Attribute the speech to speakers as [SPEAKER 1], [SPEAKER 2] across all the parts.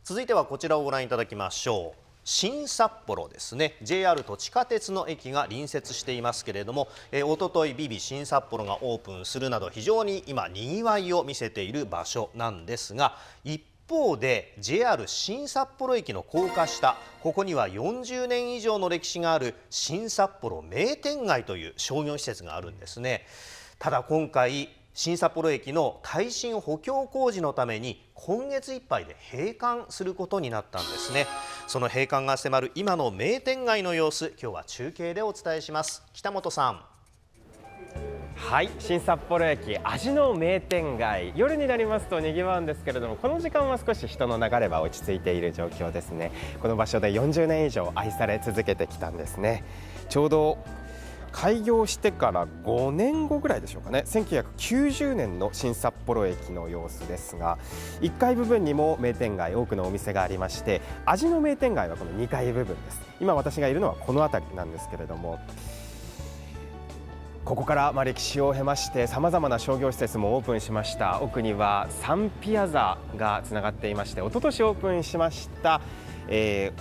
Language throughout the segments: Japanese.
[SPEAKER 1] 続いてはこちらをご覧いただきましょう。新札幌ですね。 JR と地下鉄の駅が隣接していますけれども、おとといビビ新札幌がオープンするなど非常に今にぎわいを見せている場所なんですが、一方で JR 新札幌駅の高架下、ここには40年以上の歴史がある新札幌名店街という商業施設があるんですね。ただ今回新札幌駅の耐震補強工事のために今月いっぱいで閉館することになったんですね。その閉館が迫る今の名店街の様子、今日は中継でお伝えします。北本さん。
[SPEAKER 2] はい、新札幌駅味の名店街、夜になりますと賑わうんですけれども、この時間は少し人の流れは落ち着いている状況ですね。この場所で40年以上愛され続けてきたんですね。ちょうど開業してから5年後ぐらいでしょうかね。1990年の新札幌駅の様子ですが、1階部分にも名店街、多くのお店がありまして、味の名店街はこの2階部分です。今私がいるのはこの辺りなんですけれども、ここから歴史を経ましてさまざまな商業施設もオープンしました。奥にはサンピアザがつながっていまして、一昨年オープンしました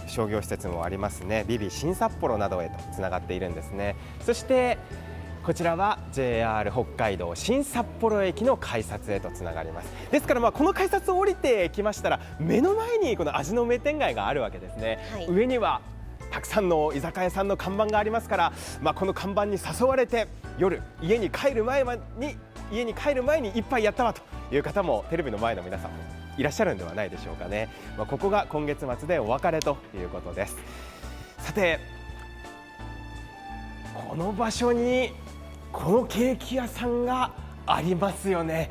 [SPEAKER 2] 商業施設もありますね。ビビ新札幌などへとつながっているんですね。そしてこちらは JR 北海道新札幌駅の改札へとつながります。ですからこの改札を降りてきましたら、目の前にこの味の名店街があるわけですね、はい、上にはたくさんの居酒屋さんの看板がありますから、この看板に誘われて夜家に帰る前に一杯やったわという方もテレビの前の皆さんもいらっしゃるんではないでしょうかね。ここが今月末でお別れということです。さて、この場所にこのケーキ屋さんがありますよね。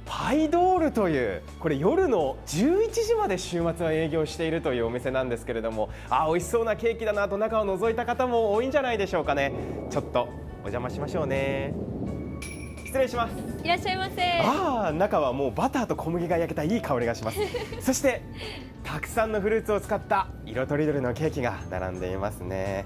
[SPEAKER 2] パイドールという、これ夜の11時まで週末は営業しているというお店なんですけれども、美味しそうなケーキだなと中を覗いた方も多いんじゃないでしょうかね。ちょっとお邪魔しましょうね。失礼します。
[SPEAKER 3] いらっしゃいませ。
[SPEAKER 2] 中はもうバターと小麦が焼けたいい香りがしますそしてたくさんのフルーツを使った色とりどりのケーキが並んでいますね。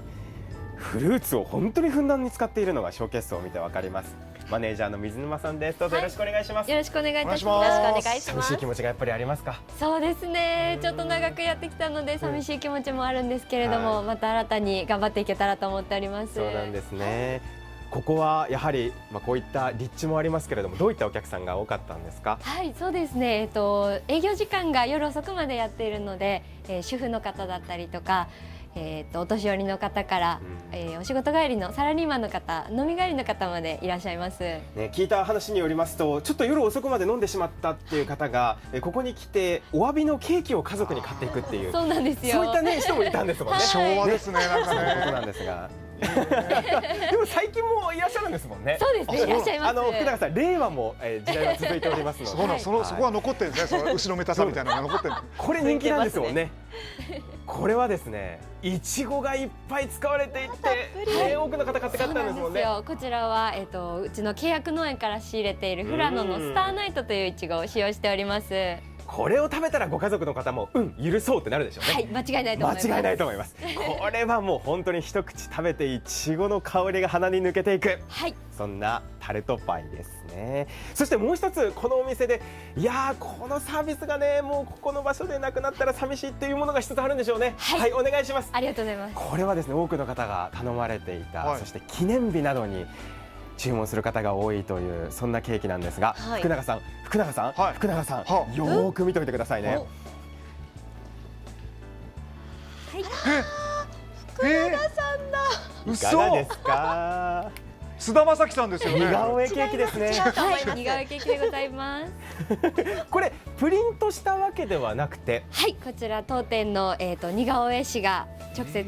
[SPEAKER 2] フルーツを本当にふんだんに使っているのがショーケースを見てわかります。マネージャーの水沼さんです。どうぞよろしくお願いします。
[SPEAKER 3] よろしくお願いいたします。よろしくお願いします。
[SPEAKER 2] 寂しい気持ちがやっぱりありますか？
[SPEAKER 3] そうですね、ちょっと長くやってきたので寂しい気持ちもあるんですけれども、また新たに頑張っていけたらと思っております。
[SPEAKER 2] そうなんですね。ここはやはり、こういった立地もありますけれども、どういったお客さんが多かったんですか？
[SPEAKER 3] はい、そうですね、営業時間が夜遅くまでやっているので、主婦の方だったりとか、お年寄りの方から、お仕事帰りのサラリーマンの方、飲み帰りの方までいらっしゃいます、
[SPEAKER 2] 聞いた話によりますと、ちょっと夜遅くまで飲んでしまったっていう方が、ここに来てお詫びのケーキを家族に買っていくっていう、
[SPEAKER 3] そうなんですよ。
[SPEAKER 2] そういった、人もいたんですもんね。
[SPEAKER 4] 昭和ですね、なんか
[SPEAKER 2] そういうことなんですがでも最近もいらっしゃるんですもんね。
[SPEAKER 3] そうですね、いらっしゃいます。
[SPEAKER 2] 福永さん、令和も、時代は続いておりますので、
[SPEAKER 4] そこは残ってるんですね。その後ろめたさみたいなのが残ってる。
[SPEAKER 2] これ人気なんですもんね。これはですね、いちごがいっぱい使われていて、多くの方買って買ったんですもんね。
[SPEAKER 3] こちらは、うちの契約農園から仕入れているフラノのスターナイトといういちごを使用しております。
[SPEAKER 2] これを食べたらご家族の方も許そうってなるでしょうね。
[SPEAKER 3] はい、間違いないと思います。
[SPEAKER 2] 間違いないと思いますこれはもう本当に一口食べていちごの香りが鼻に抜けていく、
[SPEAKER 3] はい、
[SPEAKER 2] そんなタルトパイですね。そしてもう一つ、このお店でこのサービスがね、もうここの場所でなくなったら寂しいっていうものが一つあるんでしょうね。はい、お願いします。
[SPEAKER 3] ありがとうございます。
[SPEAKER 2] これはですね、多くの方が頼まれていた、そして記念日などに注文する方が多いという、そんなケーキなんですが、福永さん、よーく見ておいてくださいね。
[SPEAKER 3] 福永さんだ。
[SPEAKER 2] いかがですか？
[SPEAKER 4] 菅田将暉さんですよね。
[SPEAKER 2] 似顔絵ケーキですね。
[SPEAKER 3] 似顔絵ケーキでございます
[SPEAKER 2] これプリントしたわけではなくて、
[SPEAKER 3] はい、こちら当店の似顔絵師が直接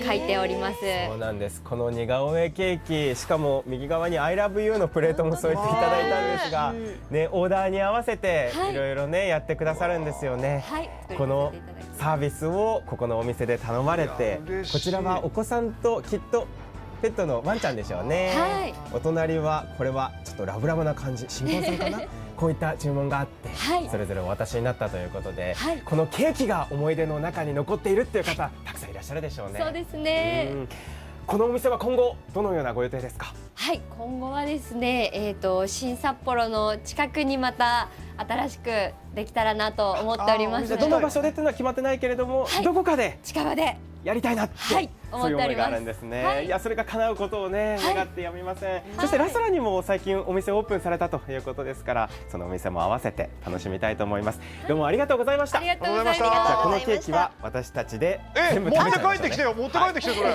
[SPEAKER 3] 書いております。
[SPEAKER 2] そうなんです。この似顔絵ケーキ、しかも右側に I love you のプレートも添えていただいたんですが、ね、オーダーに合わせていろいろね、やってくださるんですよね。はい、このサービスをここのお店で頼まれて、こちらはお子さんときっとペットのワンちゃんでしょうね。はい、お隣はこれはちょっとラブラブな感じ、新婚さんかなこういった注文があって、それぞれお渡しになったということで、このケーキが思い出の中に残っているっていう方、たくさんいらっしゃるでしょうね。
[SPEAKER 3] そうですね。
[SPEAKER 2] このお店は今後どのようなご予定ですか？
[SPEAKER 3] はい、今後はですね、新札幌の近くにまた新しくできたらなと思っております。
[SPEAKER 2] どの場所でっていうのは決まってないけれども、どこかで
[SPEAKER 3] 近場で
[SPEAKER 2] やりたいなって、そういう思いがあるんですね。いや、それが叶うことをね、願ってやみません。そしてラスラにも最近お店オープンされたということですから、そのお店も合わせて楽しみたいと思います。どうもありがとうございました。
[SPEAKER 3] ありがとうございまし
[SPEAKER 4] ありがとうございました
[SPEAKER 3] た。
[SPEAKER 2] このケーキは私たちで全部
[SPEAKER 4] 持って
[SPEAKER 2] 食べちゃいましょうね
[SPEAKER 4] 帰ってきてよ、持って帰ってきてそれ。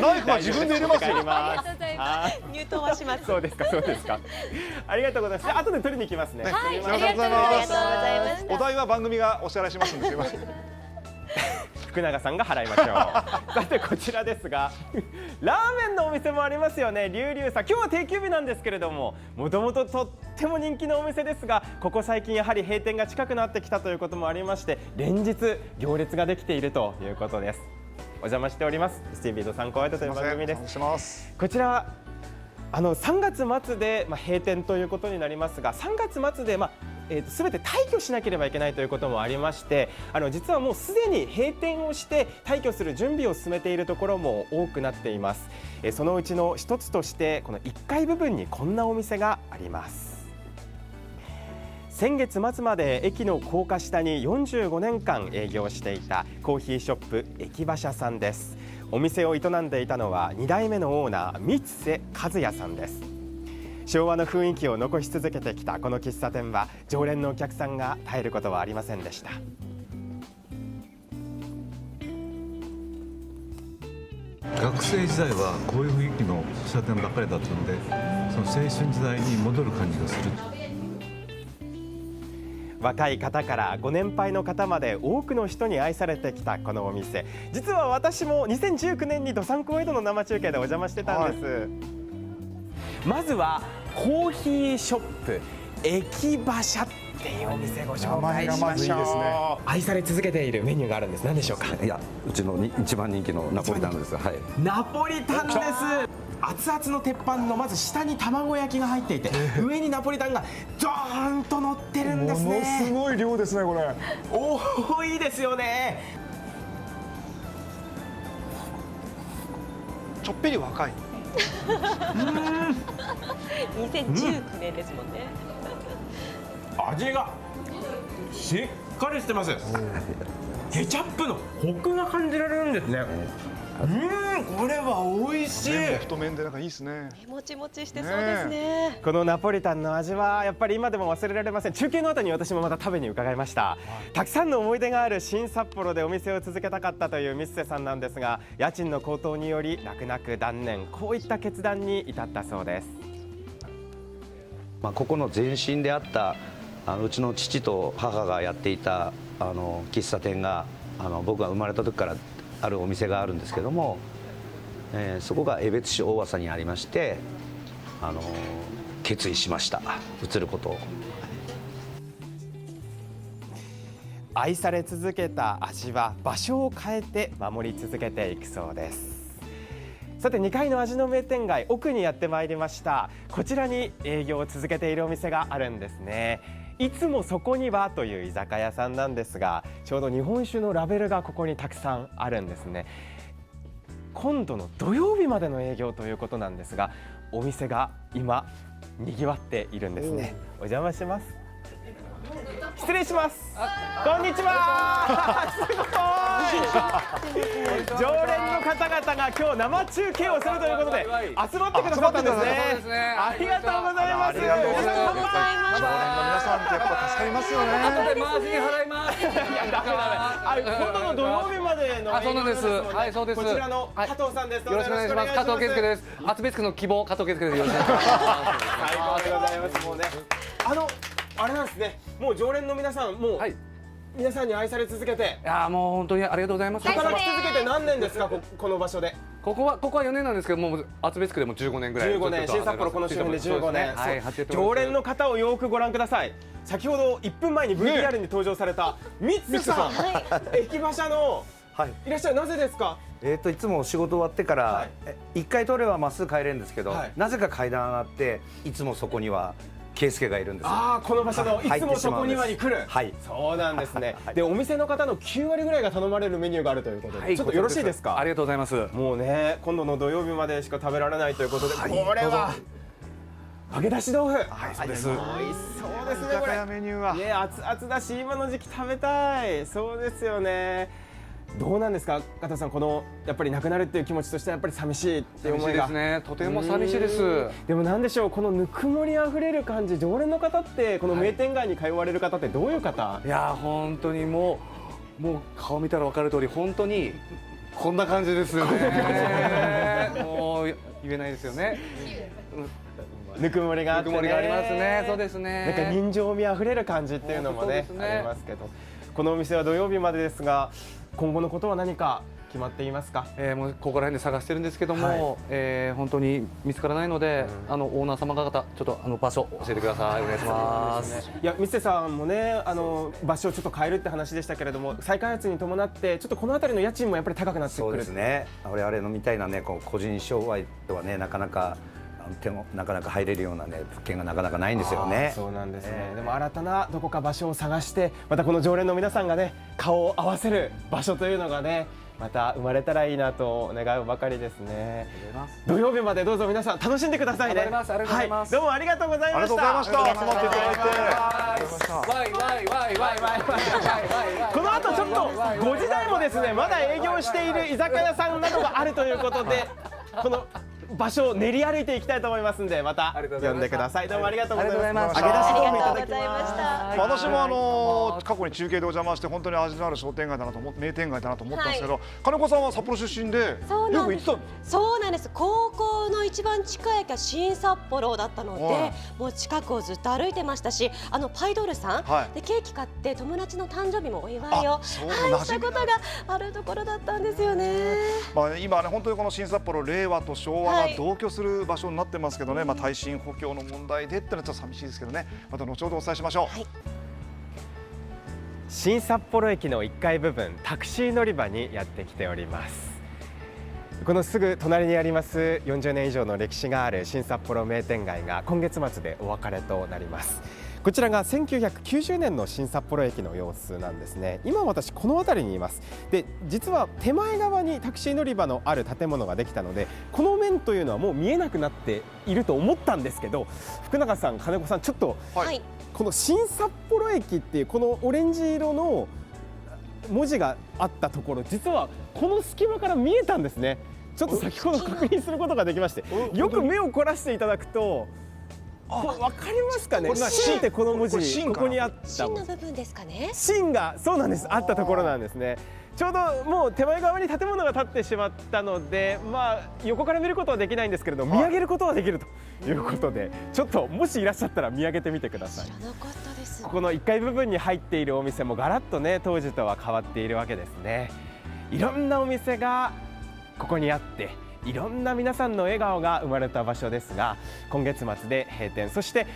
[SPEAKER 4] ナイフは自分で入れますよ。
[SPEAKER 3] ありがとうございます。
[SPEAKER 5] 入刀はします。
[SPEAKER 2] そうですか、そうですか。ありがとうございます。後で取りに行きますね。
[SPEAKER 3] はい、
[SPEAKER 4] ありがとうございます
[SPEAKER 3] ありがとうございました。
[SPEAKER 4] お代は番組がお支払いしますんですいません。
[SPEAKER 2] 福永さんが払いましょう。さてこちらですが、ラーメンのお店もありますよね。龍龍さん、今日は定休日なんですけれども、もともととっても人気のお店ですが、ここ最近やはり閉店が近くなってきたということもありまして、連日行列ができているということです。お邪魔しております。スティービーと参考アイトという番組です。
[SPEAKER 4] お願いします。
[SPEAKER 2] こちらは3月末で閉店ということになりますが、3月末で全て退去しなければいけないということもありまして、実はもうすでに閉店をして退去する準備を進めているところも多くなっています。そのうちの一つとしてこの1階部分にこんなお店があります。先月末まで駅の高架下に45年間営業していたコーヒーショップ駅馬車さんです。お店を営んでいたのは2代目のオーナー三瀬和也さんです。昭和の雰囲気を残し続けてきたこの喫茶店は、常連のお客さんが絶えることはありませんでした。
[SPEAKER 6] 学生時代はこういう雰囲気の喫茶店ばっかりだったので、その青春時代に戻る感じがする。
[SPEAKER 2] 若い方からご年配の方まで多くの人に愛されてきたこのお店、実は私も2019年にどさんこワイドの生中継でお邪魔してたんです、まずはコーヒーショップ駅馬車っていうお店ご紹介しましょう。
[SPEAKER 4] 名前がまずいいですね。
[SPEAKER 2] 愛され続けているメニューがあるんです。何でしょうか？
[SPEAKER 7] いや、うちの一番人気のナポリタンです。はい。
[SPEAKER 2] ナポリタンです。熱々の鉄板のまず下に卵焼きが入っていて、上にナポリタンがドーンと乗ってるんですね。
[SPEAKER 4] ものすごい量ですねこれ。
[SPEAKER 2] 多いですよね。
[SPEAKER 4] ちょっぴり若い。
[SPEAKER 5] 2019年ですもんね。
[SPEAKER 2] 味がしっかりしてます。ケチャップのコクが感じられるんですね。これは美味しい。
[SPEAKER 4] 麺も太麺でなんかいいですね。
[SPEAKER 5] もちもちしてそうですね。
[SPEAKER 2] このナポリタンの味はやっぱり今でも忘れられません。中継の後に私もまた食べに伺いました、たくさんの思い出がある新札幌でお店を続けたかったという三瀬さんなんですが、家賃の高騰により泣く泣く断念、こういった決断に至ったそうです。
[SPEAKER 7] ここの前身であったうちの父と母がやっていた喫茶店が僕が生まれた時からあるお店があるんですけども、そこが江別市大和にありまして、決意しました。移ることを。
[SPEAKER 2] 愛され続けた味は場所を変えて守り続けていくそうです。さて2階の味の名店街奥にやってまいりました。こちらに営業を続けているお店があるんですね。いつもそこにはという居酒屋さんなんですが、ちょうど日本酒のラベルがここにたくさんあるんですね。今度の土曜日までの営業ということなんですが、お店が今にぎわっているんですね。お邪魔します。失礼します。こんにちは。すごい。常連の方々が今日生中継をするということで集まってくださったんですね。ありがとうございます。
[SPEAKER 4] 常連の皆さんってやっぱ助かりますよね。
[SPEAKER 8] 後で回しに払います。
[SPEAKER 2] いやダメ。今度の土曜日までの営業
[SPEAKER 8] そうなんです。はい、そうです。
[SPEAKER 2] こちらの加藤さんです。
[SPEAKER 8] よろしくお願いします。加藤圭介です。厚別区の希望加藤圭介です。よろしくお願いします。
[SPEAKER 2] 最高でございます。もうね、あれなんですね。もう常連の皆さん、もう、皆さんに愛され続けて。
[SPEAKER 8] いやもう本当にありがとうございます。
[SPEAKER 2] 働き続けて何年ですか、この場所で。
[SPEAKER 8] ここは4年なんですけども、厚別区でも15年ぐらい。
[SPEAKER 2] 15年、新札幌この周辺で15年。
[SPEAKER 8] はい、
[SPEAKER 2] 常連の方をよくご覧ください。先ほど1分前に VTR に登場された三瀬さん、駅馬車のいらっしゃる。なぜですか？
[SPEAKER 7] いつも仕事終わってから1回通ればまっすぐ帰れるんですけど、なぜか階段上がっていつもそこには圭介がいるんです。
[SPEAKER 2] この場所のいつもそこにはに来る。はい、そうなんですね。で、お店の方の9割ぐらいが頼まれるメニューがあるということで、ちょっとよろしいですか？
[SPEAKER 8] ありがとうございます。
[SPEAKER 2] もうね、今度の土曜日までしか食べられないということで、これは揚げ出し豆腐。
[SPEAKER 4] はい、そうです。
[SPEAKER 2] 美味しそうですねこれ。
[SPEAKER 4] 居酒屋メニューは。
[SPEAKER 2] ね、熱々だし今の時期食べたい。そうですよね。どうなんですか加藤さん、このやっぱり亡くなるっていう気持ちとしてはやっぱり寂しいっていう思いが。
[SPEAKER 8] 寂しいですね。とても寂しいです。
[SPEAKER 2] でもなんでしょう、このぬくもりあふれる感じ、常連の方ってこの名店街に通われる方ってどういう方？
[SPEAKER 8] いや本当にもう顔見たら分かる通り本当にこんな感じですよね。もう言えないですよね。
[SPEAKER 2] ぬくもりがあってね。
[SPEAKER 8] ぬくもりがありますね。そうですね。
[SPEAKER 2] なんか人情味あふれる感じっていうのもね、
[SPEAKER 8] そうですね
[SPEAKER 2] ありますけど、このお店は土曜日までですが、今後のことは何か決まっていますか？
[SPEAKER 8] もうここら辺で探してるんですけども、本当に見つからないので、オーナー様方ちょっと場所教えてください。お願いします。
[SPEAKER 2] いや、三瀬さんもね、場所をちょっと変えるって話でしたけれども、再開発に伴ってちょっとこの辺りの家賃もやっぱり高くなってくる。
[SPEAKER 7] そうですね。我々のみたいなね、こう個人商売ではね、なかなか入れるようなね物件がなかなかないんですよね。
[SPEAKER 2] そうなんですね。でも新たなどこか場所を探して、またこの常連の皆さんがね顔を合わせる場所というのがね、また生まれたらいいなと願うばかりですね。土曜日までどうぞ皆さん楽しんでくださいね。
[SPEAKER 8] ありがとうございます。
[SPEAKER 2] どうもありがとうございました。
[SPEAKER 4] ありがとうございました。集まっていただいて。
[SPEAKER 8] わいわいわいわいわい。
[SPEAKER 2] この後ちょっと5時台もですね、まだ営業している居酒屋さんなどがあるということで、この場所を練り歩いていきたいと思いますんで、また呼んでください。どうもありがとうございます。揚げ出し豆腐いただきます。
[SPEAKER 4] 私も過去に中継でお邪魔して本当に味のある商店街だなと名店街だなと思ったんですけど、金子さんは札幌出身でよく行ってた。
[SPEAKER 5] そうなんです。高校の一番近い駅は新札幌だったので、もう近くをずっと歩いてましたし、パイドールさん、でケーキ買って友達の誕生日もお祝いをしたことがあるところだったんですよね。
[SPEAKER 4] 今ね、本当にこの新札幌、令和と昭和が同居する場所になってますけどね、耐震補強の問題でってのはちょっと寂しいですけどね、また後ほどお伝えしましょう。
[SPEAKER 2] 新札幌駅の1階部分、タクシー乗り場にやってきております。このすぐ隣にあります40年以上の歴史がある新札幌名店街が今月末でお別れとなります。こちらが1990年の新札幌駅の様子なんですね。今私この辺りにいます。で、実は手前側にタクシー乗り場のある建物ができたので、この面というのはもう見えなくなっていると思ったんですけど、福永さん、金子さん、ちょっと、この新札幌駅っていうこのオレンジ色の文字があったところ、実はこの隙間から見えたんですね。ちょっと先ほど確認することができまして、よく目を凝らしていただくとわかりますかね。芯ってこの文字、ここにあった
[SPEAKER 5] 芯の部分ですかね。
[SPEAKER 2] 芯がそうなんです、あったところなんですね。ちょうどもう手前側に建物が建ってしまったので、横から見ることはできないんですけれども、見上げることはできるということで、ちょっともしいらっしゃったら見上げてみてください。
[SPEAKER 5] 知らなかったです。
[SPEAKER 2] ここの1階部分に入っているお店もガラッとね、当時とは変わっているわけですね。いろんなお店がここにあって、いろんな皆さんの笑顔が生まれた場所ですが、今月末で閉店、そして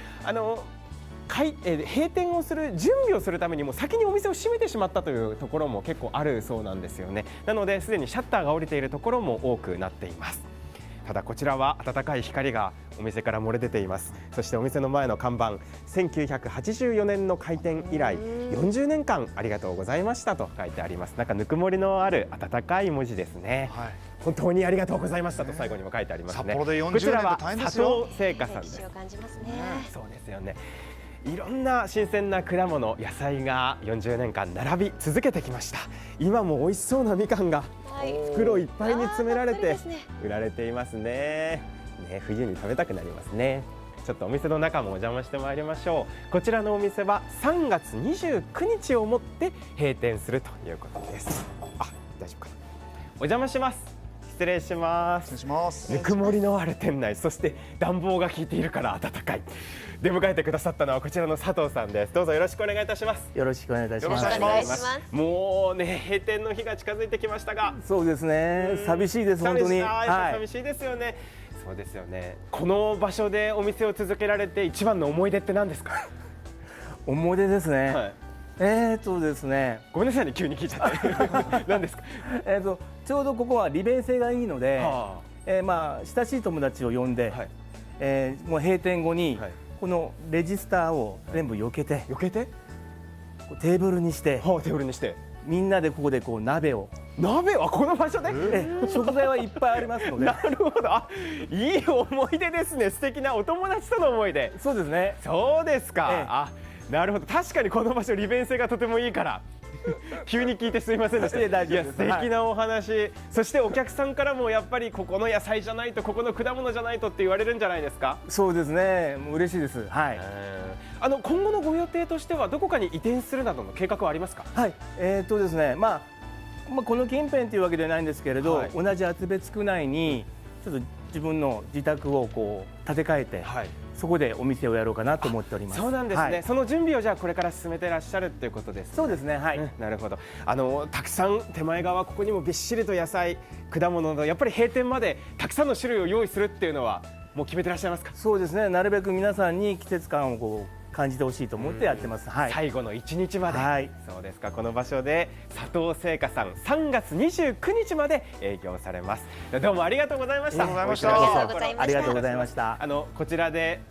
[SPEAKER 2] 閉店をする準備をするためにも先にお店を閉めてしまったというところも結構あるそうなんですよね。なのですでにシャッターが下りているところも多くなっています。ただこちらは暖かい光がお店から漏れ出ています。そしてお店の前の看板、1984年の開店以来40年間ありがとうございましたと書いてあります。なんかぬくもりのある温かい文字ですね。本当にありがとうございましたと最後にも書いてありますね。
[SPEAKER 4] 札幌で40
[SPEAKER 2] こちらは
[SPEAKER 4] 年って大変です
[SPEAKER 2] 佐
[SPEAKER 4] よ。
[SPEAKER 2] 藤製菓さんです。
[SPEAKER 5] 歴史を感じますね。
[SPEAKER 2] そうですよね。いろんな新鮮な果物、野菜が40年間並び続けてきました。今も美味しそうなみかんが袋いっぱいに詰められて売られていますね。冬に食べたくなりますね。ちょっとお店の中もお邪魔してまいりましょう。こちらのお店は3月29日をもって閉店するということです。大丈夫かな。お邪魔します。失礼します。
[SPEAKER 4] 失礼します。
[SPEAKER 2] ぬくもりのある店内、そして暖房が効いているから暖かい。出迎えてくださったのはこちらの佐藤さんです。どうぞよろしくお願いいたします。
[SPEAKER 9] よろしくお願いいたします。
[SPEAKER 4] よろしくお願いします。
[SPEAKER 2] もうね、閉店の日が近づいてきましたが、
[SPEAKER 9] そうですね。寂しいです本当に。
[SPEAKER 2] 寂しいですよね。そうですよね。この場所でお店を続けられて一番の思い出って何ですか？
[SPEAKER 9] 思い出ですね。ですね。
[SPEAKER 2] ごめんなさいね、急に聞いちゃって。何ですか？
[SPEAKER 9] ちょうどここは利便性がいいので、親しい友達を呼んで、もう閉店後にこのレジスターを全部避けて、
[SPEAKER 2] 避けて
[SPEAKER 9] テーブルにして、
[SPEAKER 2] テーブルにして、
[SPEAKER 9] みんなでここでこう鍋を
[SPEAKER 2] 鍋はこの場所で、
[SPEAKER 9] 食材はいっぱいありますので。
[SPEAKER 2] なるほど。いい思い出ですね。素敵なお友達との思い出。
[SPEAKER 9] そうですね。
[SPEAKER 2] そうですか。なるほど。確かにこの場所利便性がとてもいいから急に聞いてすみませんでした。
[SPEAKER 9] 大丈夫です。
[SPEAKER 2] 素敵なお話、そしてお客さんからもやっぱりここの野菜じゃないと、ここの果物じゃないとって言われるんじゃないですか。
[SPEAKER 9] そうですね。もう嬉しいです。はい。
[SPEAKER 2] 今後のご予定としてはどこかに移転するなどの計画はありますか。
[SPEAKER 9] はい。ですね。この近辺というわけではないんですけれど、同じ厚別区内にちょっと自分の自宅をこう建て替えて、そこでお店をやろうかなと思っております。
[SPEAKER 2] そうなんですね。その準備をじゃあこれから進めていらっしゃるということですね。
[SPEAKER 9] そうですね。はい。
[SPEAKER 2] なるほど。たくさん手前側ここにもびっしりと野菜、果物などやっぱり閉店までたくさんの種類を用意するっていうのはもう決めてらっしゃいますか。
[SPEAKER 9] そうですね。なるべく皆さんに季節感をこう感じてほしいと思ってやってます。はい。
[SPEAKER 2] 最後の1日まで。
[SPEAKER 9] はい。
[SPEAKER 2] そうですか。この場所で佐藤製菓さん3月29日まで営業されます。どうもありがとうございました。
[SPEAKER 5] ありがとうございました。
[SPEAKER 9] ありがとうございました。
[SPEAKER 2] こちらで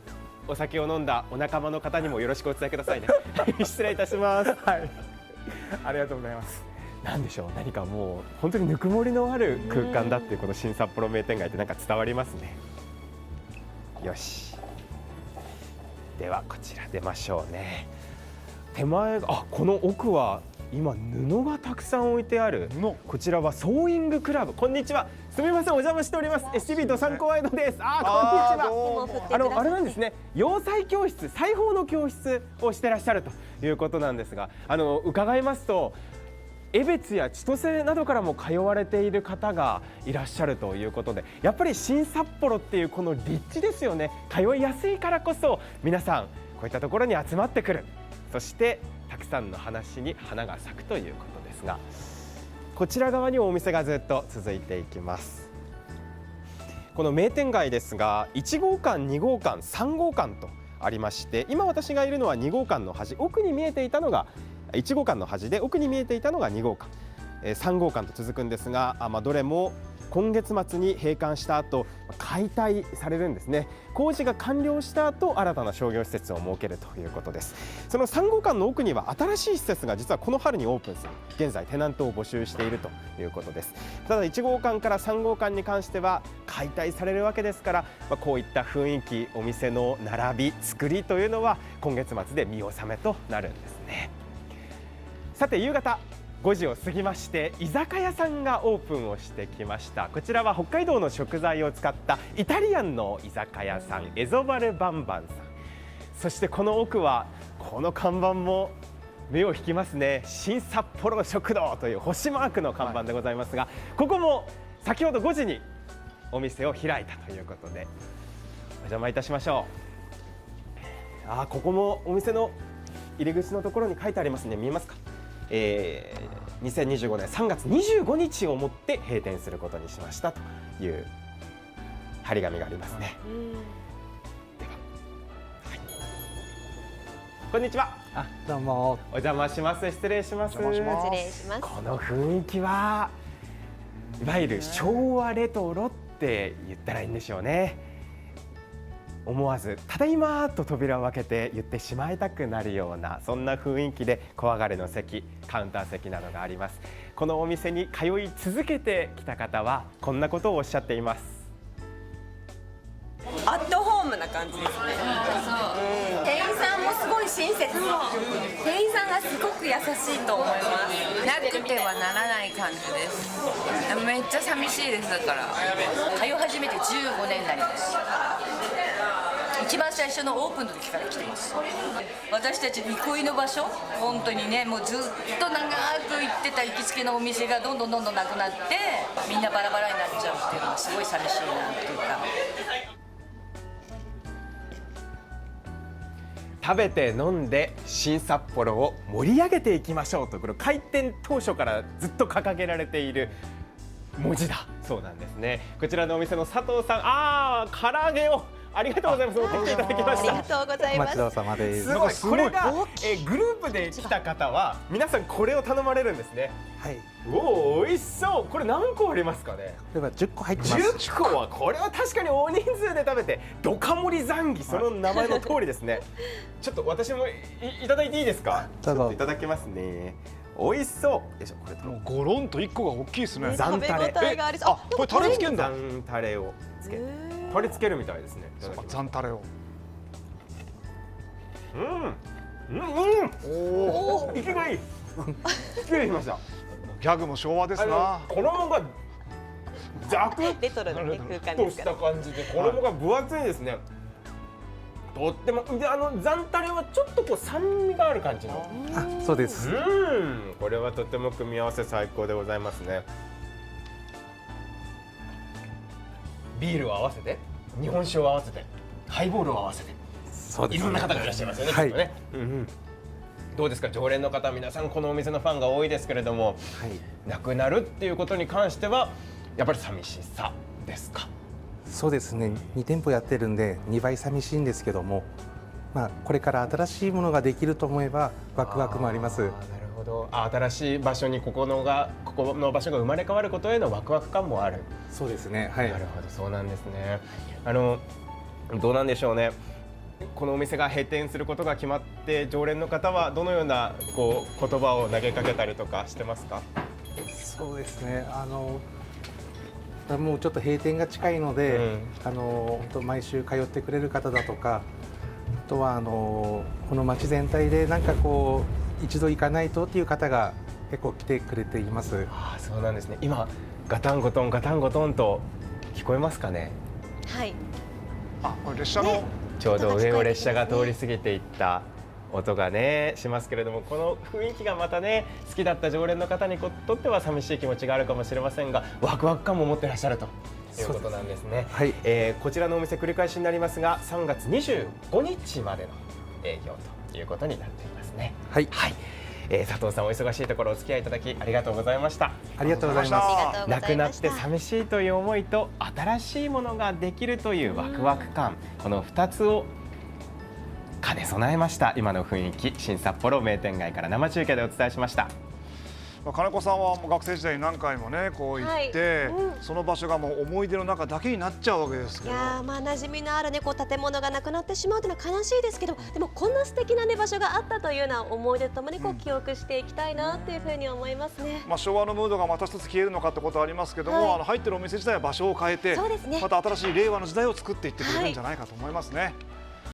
[SPEAKER 2] お酒を飲んだお仲間の方にもよろしくお伝えくださいね。失礼いたします。
[SPEAKER 9] はい。ありがとうございます。
[SPEAKER 2] なんでしょう。何かもう本当にぬくもりのある空間だっていうこの新札幌名店街ってなんか伝わりますね。よし。ではこちら出ましょうね。手前がこの奥は今布がたくさん置いてある。こちらはソーイングクラブ。こんにちは。すみません、お邪魔しております。SCB と参考ワイドです。こんにちは。あれなんですね。洋裁教室、裁縫の教室をしてらっしゃるということなんですが、伺いますと。江別や千歳などからも通われている方がいらっしゃるということで、やっぱり新札幌っていうこの立地ですよね。通いやすいからこそ皆さんこういったところに集まってくる。そしてたくさんの話に花が咲くということですが、こちら側にお店がずっと続いていきます。この名店街ですが、1号館、2号館、3号館とありまして、今私がいるのは2号館の端、奥に見えていたのが1号館の端で、奥に見えていたのが2号館、3号館と続くんですが、どれも今月末に閉館した後解体されるんですね。工事が完了した後新たな商業施設を設けるということです。その3号館の奥には新しい施設が実はこの春にオープンする、現在テナントを募集しているということです。ただ1号館から3号館に関しては解体されるわけですから、こういった雰囲気、お店の並び、作りというのは今月末で見納めとなるんですね。さて夕方5時を過ぎまして居酒屋さんがオープンをしてきました。こちらは北海道の食材を使ったイタリアンの居酒屋さん、エゾバルバンバンさん。そしてこの奥はこの看板も目を引きますね。新札幌食堂という星マークの看板でございますが、ここも先ほど5時にお店を開いたということでお邪魔いたしましょう。ここもお店の入り口のところに書いてありますね。見えますか。2025年3月25日をもって閉店することにしましたという張り紙がありますね。では、こんにちは。
[SPEAKER 10] どうも
[SPEAKER 2] お邪魔します。失礼します。
[SPEAKER 5] 失礼します。
[SPEAKER 2] この雰囲気はいわゆる昭和レトロって言ったらいいんでしょうね。思わずただいまと扉を開けて言ってしまいたくなるような、そんな雰囲気で小上がりの席、カウンター席などがあります。このお店に通い続けてきた方はこんなことをおっしゃっています。
[SPEAKER 11] アットホームな感じですね。店員さんもすごい親切。店員さんがすごく優しいと思います。なくてはならない感じです。めっちゃ寂しいです。だから
[SPEAKER 12] 通い始めて15年になります。一番最初のオープンの時から来てます。私たち憩いの場所、本当にね、もうずっと長く行ってた行きつけのお店がどんどんなくなって、みんなバラバラになっちゃうっていうのはすごい寂しいなっていうか。
[SPEAKER 2] 食べて飲んで新札幌を盛り上げていきましょうと、これ開店当初からずっと掲げられている文字だそうなんですね。こちらのお店の佐藤さん、唐揚げをありがとうございます。持ってきていただきました。
[SPEAKER 5] ありがとうございます。
[SPEAKER 10] お待ちどうさまです。
[SPEAKER 2] すごい。これがグループで来た方は皆さんこれを頼まれるんですね。
[SPEAKER 10] はい。
[SPEAKER 2] おお、美味しそう。これ何個ありますかね。
[SPEAKER 10] これは10個入ってます。
[SPEAKER 2] 10個はこれは確かに大人数で食べてドカ盛りザンギ、その名前の通りですね。ちょっと私もいただいていいですか。
[SPEAKER 10] どうぞ。
[SPEAKER 2] いただきますね。美味しそう。よいしょ、これ
[SPEAKER 4] もうゴロンと1個が大きいですね。
[SPEAKER 5] 食べ応えがありそう。
[SPEAKER 4] これタレつけんだ。
[SPEAKER 2] ザンタレをつけ、タレつけるみたいですね。
[SPEAKER 4] ザンタレを。
[SPEAKER 2] おお、息がいい。失礼しました。
[SPEAKER 4] ギャグも昭和ですな。
[SPEAKER 2] 衣がザクッ
[SPEAKER 5] レトロなね空間
[SPEAKER 2] とし
[SPEAKER 5] ですから
[SPEAKER 2] た感じで、衣が分厚いですね。とってもで、ザンタレはちょっとこう酸味がある感じの。
[SPEAKER 10] そうです。
[SPEAKER 2] これはとても組み合わせ最高でございますね。ビールを合わせて、日本酒を合わせて、ハイボールを合わせて、
[SPEAKER 10] そうですね。
[SPEAKER 2] いろんな方がいらっしゃいますよね。
[SPEAKER 10] はい
[SPEAKER 2] きっとね。どうですか、常連の方、皆さんこのお店のファンが多いですけれども、なくなるっていうことに関してはやっぱり寂しさですか？
[SPEAKER 10] そうですね。2店舗やってるんで2倍寂しいんですけども、これから新しいものができると思えばワクワクもあります。
[SPEAKER 2] なるほど。新しい場所にここの場所が生まれ変わることへのワクワク感もある。
[SPEAKER 10] そうですね。はい。
[SPEAKER 2] なるほど、そうなんですね。どうなんでしょうね。このお店が閉店することが決まって常連の方はどのような言葉を投げかけたりとかしてますか？
[SPEAKER 10] そうですね。もうちょっと閉店が近いので、本当毎週通ってくれる方だとか、あとはこの町全体でなんか一度行かないとっていう方が結構来てくれています。
[SPEAKER 2] ああ、そうなんですね。今ガタンゴトンガタンゴトンと聞こえますかね？
[SPEAKER 5] はい。
[SPEAKER 4] これ列車の
[SPEAKER 2] ちょうど上を列車が通り過ぎていった音がねしますけれども、この雰囲気がまたね好きだった常連の方にとっては寂しい気持ちがあるかもしれませんが、ワクワク感も持ってらっしゃるということなんですね。
[SPEAKER 10] はい。
[SPEAKER 2] こちらのお店繰り返しになりますが、3月25日までの営業ということになっていますね。
[SPEAKER 10] はい。
[SPEAKER 2] はい。佐藤さん、お忙しいところお付き合いいただきありがとうございました。
[SPEAKER 10] ありがとうございます。
[SPEAKER 2] なくなって寂しいという思いと新しいものができるというワクワク感、この2つを兼ね備えました今の雰囲気、新札幌名店街から生中継でお伝えしました。
[SPEAKER 4] 金子さんはもう学生時代に何回もね行って、その場所がもう思い出の中だけになっちゃうわけですけど、
[SPEAKER 5] いや馴染みのあるね建物がなくなってしまうというのは悲しいですけど、でもこんな素敵なね場所があったというような思い出とともに記憶していきたいなっていうふうに思いますね。
[SPEAKER 4] 昭和のムードがまた一つ消えるのかってことはありますけども、入ってるお店自体は場所を変えて、また新しい令和の時代を作っていってくれるんじゃないかと思いますね。